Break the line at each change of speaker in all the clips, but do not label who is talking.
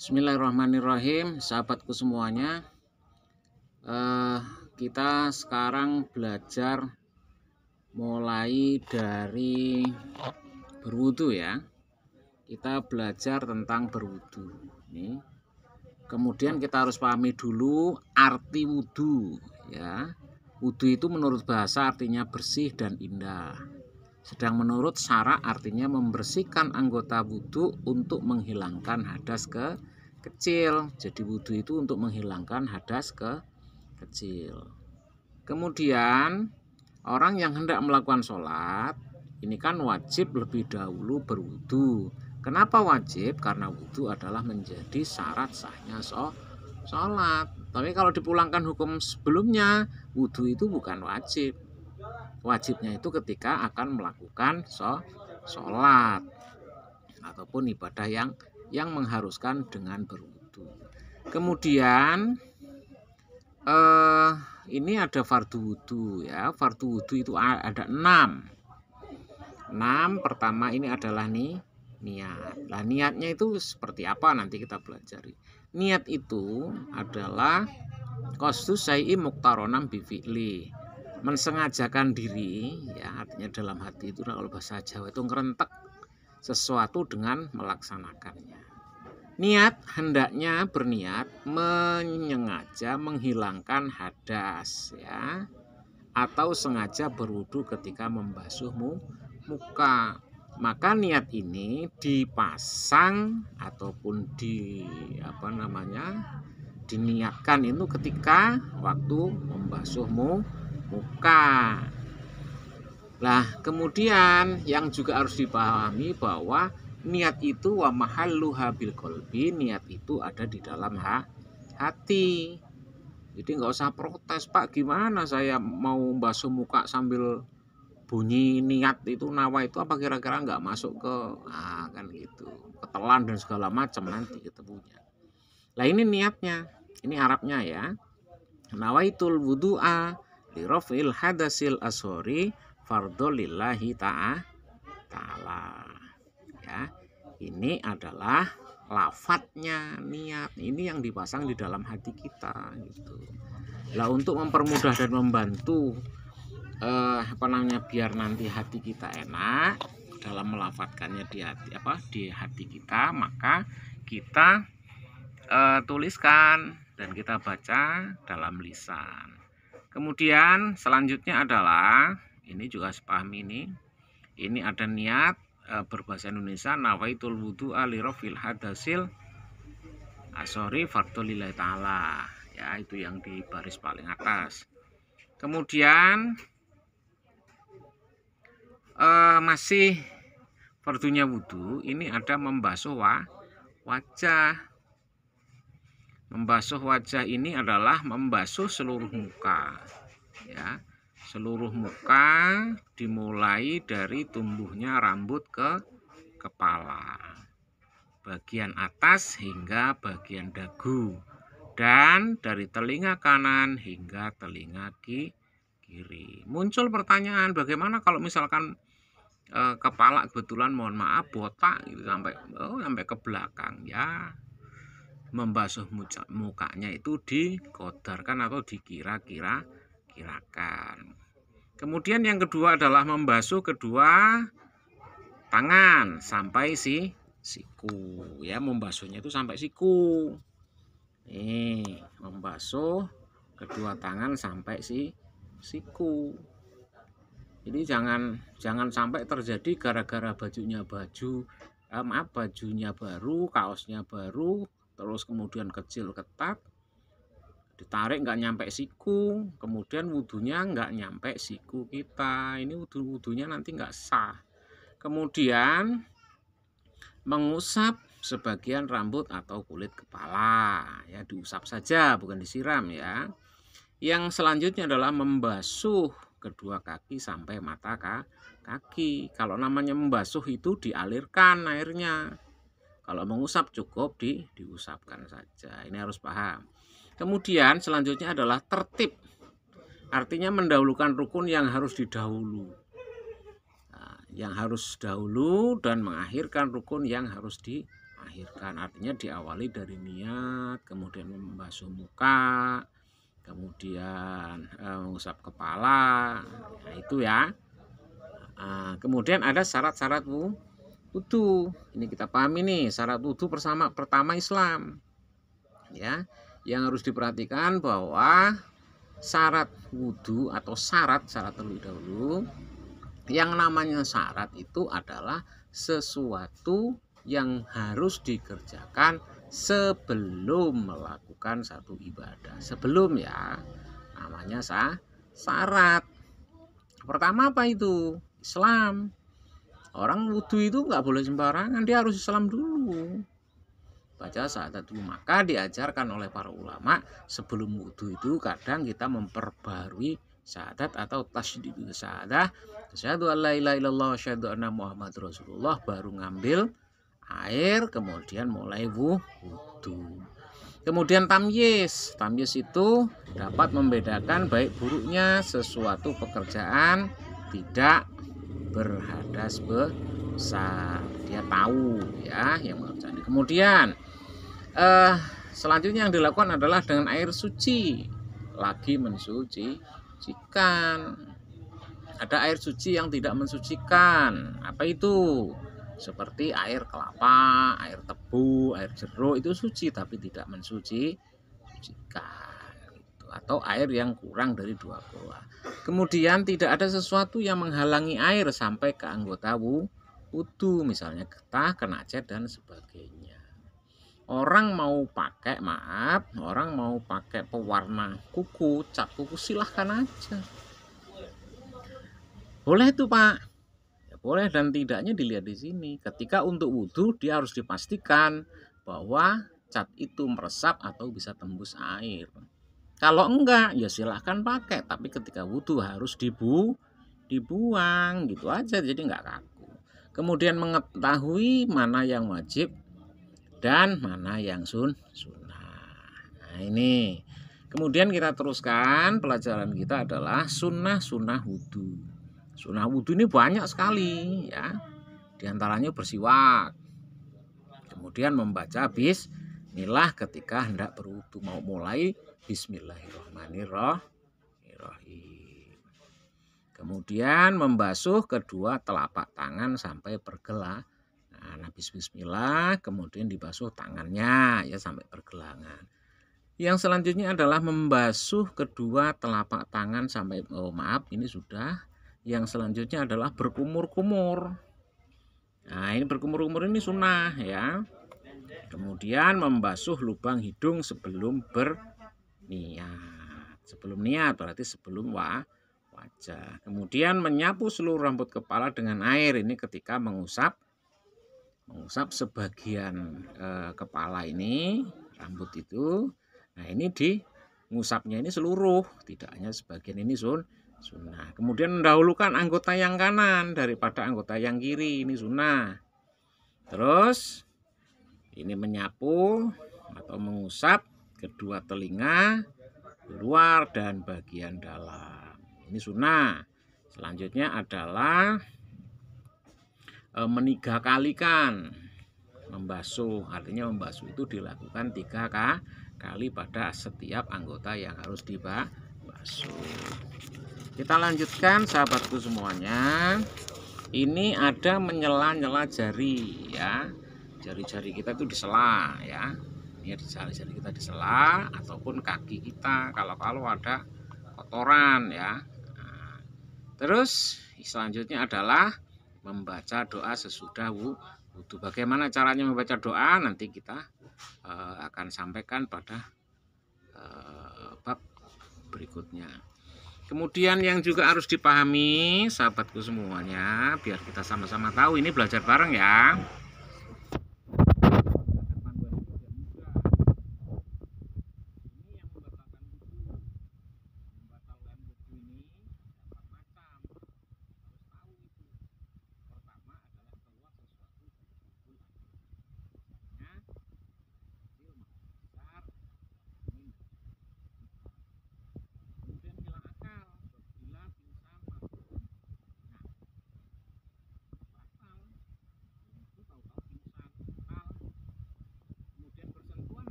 Bismillahirrahmanirrahim, sahabatku semuanya. Kita sekarang belajar mulai dari berwudu ya. Kita belajar tentang berwudu. Nih. Kemudian kita harus pahami dulu arti wudu ya. Wudu itu menurut bahasa artinya bersih dan indah. Sedang menurut syara artinya membersihkan anggota wudu untuk menghilangkan hadas kecil. Jadi wudu itu untuk menghilangkan hadas kecil. Kemudian orang yang hendak melakukan sholat ini kan wajib lebih dahulu berwudu. Kenapa wajib? Karena wudu adalah menjadi syarat sahnya sholat. Tapi kalau dipulangkan hukum sebelumnya, wudu itu bukan wajib. Wajibnya itu ketika akan melakukan sholat ataupun ibadah yang mengharuskan dengan berwudu. Kemudian ini ada fardu wudu ya. Fardu wudu itu ada 6. Pertama ini adalah niat. Nah, niatnya itu seperti apa nanti kita pelajari. Niat itu adalah qasdus syai'i muqtaronan bi fi'li. Mensengajakan diri ya, artinya dalam hati itu kalau bahasa Jawa itu ngerentek sesuatu dengan melaksanakannya. Niat hendaknya berniat menyengaja menghilangkan hadas ya, atau sengaja berwudu ketika membasuh muka. Maka niat ini dipasang ataupun diniatkan itu ketika waktu membasuh muka. Lah, kemudian yang juga harus dipahami bahwa niat itu wa mahalluha bil qalbi, niat itu ada di dalam hati. Jadi nggak usah protes, Pak, gimana saya mau basuh muka sambil bunyi niat itu nawa itu apa kira-kira nggak masuk ke kan gitu, ketelan dan segala macam nanti ketemunya. Lah ini niatnya, ini Arabnya ya. Nawaitul wudu'a li raf'il hadasil ashori fardhu lillahi ta'ala. Ya, ini adalah lafadznya niat. Ini yang dipasang di dalam hati kita gitu. Lah untuk mempermudah dan membantu biar nanti hati kita enak dalam melafadzkannya di hati kita, maka kita tuliskan dan kita baca dalam lisan. Kemudian selanjutnya adalah ini juga sepahami ini ada niat berbahasa Indonesia nawaitul wudu'a li rafil hadasil asori fardhu lillahi ta'ala ya, itu yang di baris paling atas. Kemudian masih fardunya wudu ini ada membasuh wajah. Membasuh wajah ini adalah membasuh seluruh muka ya. Seluruh muka dimulai dari tumbuhnya rambut ke kepala, bagian atas hingga bagian dagu, dan dari telinga kanan hingga telinga kiri. Muncul pertanyaan, bagaimana kalau misalkan kepala kebetulan mohon maaf botak gitu, sampai ke belakang ya. Membasuh mukanya itu dikodarkan atau dikira-kirakan. Kemudian yang kedua adalah membasuh kedua tangan sampai siku ya, membasuhnya itu sampai siku. Nih, membasuh kedua tangan sampai siku. Jadi jangan sampai terjadi gara-gara bajunya baru, kaosnya baru, terus kemudian kecil ketat, ditarik nggak nyampe siku, kemudian wudunya nggak nyampe siku kita. Ini wudunya nanti nggak sah. Kemudian mengusap sebagian rambut atau kulit kepala ya, diusap saja bukan disiram ya. Yang selanjutnya adalah membasuh kedua kaki sampai mata kaki. Kalau namanya membasuh itu dialirkan airnya. Kalau mengusap cukup diusapkan saja. Ini harus paham. Kemudian selanjutnya adalah tertib. Artinya mendahulukan rukun yang harus didahulu. Nah, yang harus dahulu dan mengakhirkan rukun yang harus akhirkan, artinya diawali dari niat, kemudian membasuh muka, kemudian mengusap kepala. Nah, itu ya. Kemudian ada syarat-syarat wudu. Ini kita pahami nih, syarat wudu pertama Islam. Ya, yang harus diperhatikan bahwa syarat wudu atau syarat terlebih dahulu, yang namanya syarat itu adalah sesuatu yang harus dikerjakan sebelum melakukan satu ibadah. Sebelum ya, namanya syarat. Pertama apa itu? Islam. Orang wudhu itu nggak boleh sembarangan, dia harus Islam dulu. Baca syahadat dulu. Maka diajarkan oleh para ulama sebelum wudhu itu kadang kita memperbarui syahadat atau tasydidul syahadah. Asyhadu an la ilaha illallah wa asyhadu anna Muhammad Rasulullah, baru ngambil air kemudian mulai wudhu. Kemudian tamyiz. Tamyiz itu dapat membedakan baik buruknya sesuatu pekerjaan tidak berhadas besar. Dia tahu ya yang mengerjakan. Kemudian selanjutnya yang dilakukan adalah dengan air suci. Lagi mensucikan. Ada air suci yang tidak mensucikan. Apa itu? Seperti air kelapa, air tebu, air jeruk, itu suci tapi tidak mensucikan. Atau air yang kurang dari 2 goa. Kemudian tidak ada sesuatu yang menghalangi air sampai ke anggota wudu, misalnya getah, kenacet dan sebagainya. Orang mau pakai pewarna kuku, cat kuku, silahkan aja. Boleh tuh Pak. Ya, boleh dan tidaknya dilihat di sini. Ketika untuk wudu dia harus dipastikan bahwa cat itu meresap atau bisa tembus air. Kalau enggak, ya silahkan pakai. Tapi ketika wudhu harus dibuang, gitu aja. Jadi enggak kaku. Kemudian mengetahui mana yang wajib dan mana yang sunnah. Nah ini. Kemudian kita teruskan pelajaran kita adalah sunnah wudhu. Sunnah wudhu ini banyak sekali ya. Di antaranya bersiwak. Kemudian membaca bismillah ketika hendak berwudhu, mau mulai bismillahirrahmanirrahim. Kemudian membasuh kedua telapak tangan sampai pergelangan. Nah, habis bismillah kemudian dibasuh tangannya ya sampai pergelangan. Yang selanjutnya adalah membasuh kedua telapak tangan sampai ini sudah. Yang selanjutnya adalah berkumur-kumur. Nah, ini berkumur-kumur ini sunnah ya. Kemudian membasuh lubang hidung sebelum berniat. Sebelum niat berarti sebelum wajah. Kemudian menyapu seluruh rambut kepala dengan air. Ini ketika mengusap sebagian kepala ini, rambut itu. Nah, ini mengusapnya ini seluruh, tidak hanya sebagian. Ini sunnah. Kemudian mendahulukan anggota yang kanan daripada anggota yang kiri. Ini sunnah. Terus ini menyapu atau mengusap kedua telinga luar dan bagian dalam. Ini sunnah. Selanjutnya adalah meniga kalikan membasuh. Artinya membasuh itu dilakukan 3 kali pada setiap anggota yang harus dibasuh. Kita lanjutkan sahabatku semuanya. Ini ada menyela-nyela jari ya. Jari-jari kita itu disela ya. Ini jari-jari kita disela ataupun kaki kita kalau ada kotoran ya. Nah, terus selanjutnya adalah membaca doa sesudah wudhu. Bagaimana caranya membaca doa nanti kita akan sampaikan pada bab berikutnya. Kemudian yang juga harus dipahami sahabatku semuanya, biar kita sama-sama tahu, ini belajar bareng ya.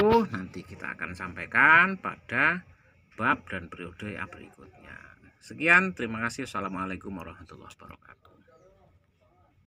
itu nanti kita akan sampaikan pada bab dan periode yang berikutnya. Sekian, terima kasih. Assalamualaikum warahmatullahi wabarakatuh.